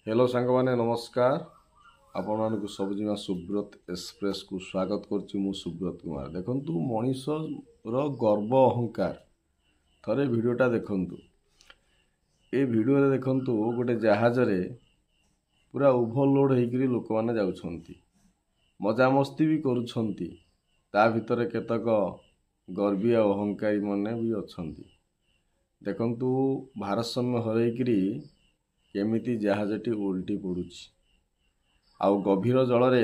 Hello सांग माने नमस्कार आपण मानक सबुजिमा सुब्रत एक्सप्रेस को स्वागत करछि मु सुब्रत कुमार। देखंतु मनीष रो गर्व अहंकार थरे वीडियोटा देखंतु। ए वीडियो रे देखंतु गोटे जहाज रे पूरा ओवरलोड हेकरी लोक माने जाउछंती, मजा मस्ती भी करूछंती। ता भितरे केतक गर्वी आ अहंकारी माने भी अछंती। देखंतु भारसाम्य हरैकरी केमिति जहाजटी उल्टी पड़ुछि आउ गभीर जल रे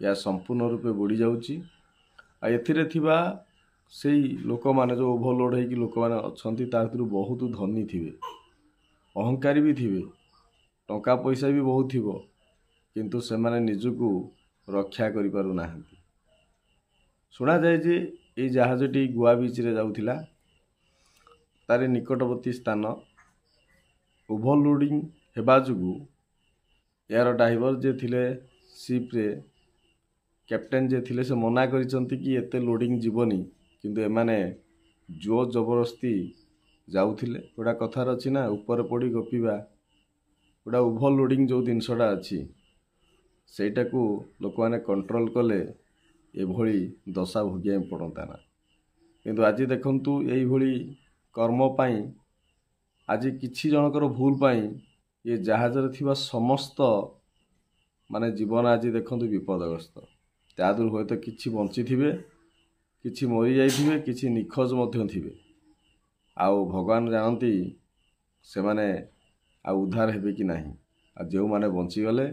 या संपूर्ण रूपे बुड़ी जाउछि। आ एथिरे थिबा सेई लोक माने जो ओवरलोड हेकि लोक माने अछंती ता भितरु बहुत धनी थिबे, अहंकारी भी थिबे, टंका पैसा भी बहुत थिबो, किंतु से माने निजकु रक्षा करि पारु नाहंती। सुना जाय जे ए जहाजटी गोवा बीच रे जाउथिला, तारे निकटवर्ती स्थान ओवरलोडिंग हेबा जुगु यार ड्राइवर जे थिले शिप रे कैप्टेन जे थिले से मना करिसंती कि एते लोडिंग जीवनी, किंतु एमाने जो जबरदस्ती जाउथिले। गोटा कथार अछि ना, ऊपर पड़ी गपिबा, गोटा ओवरलोडिंग जो जिनसटा अछि सेटा को लोक माने कंट्रोल कले एभली दशा भोगिया पड़ता ना। किंतु आज देखंतु एई भली कर्म पाई आज किछि जनकर भूल पाई ये जहाज रे थिबा समस्त माने जीवन आज देखंतु विपदग्रस्त। तादुर होय तो किछि बंची थिबे, किछि मरि जाई थिबे, किछि निखोज मध्य थिबे। आउ भगवान जानती से माने आ उद्धार हेबे कि नाही। आ जो माने बंची गले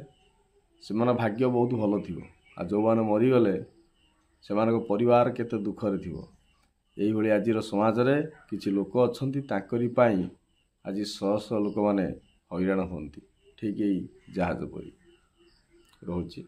से माने भाग्य बहुत भलो थिबो, आ जो माने मरि गले से माने परिवार केते दुख रे थिबो। एई भली आजिर समाज रे किछि लोक अछंती, ताकरी पाई आज शह शह लोक माने हैरान होती। ठीक यही जहाज परी रोची।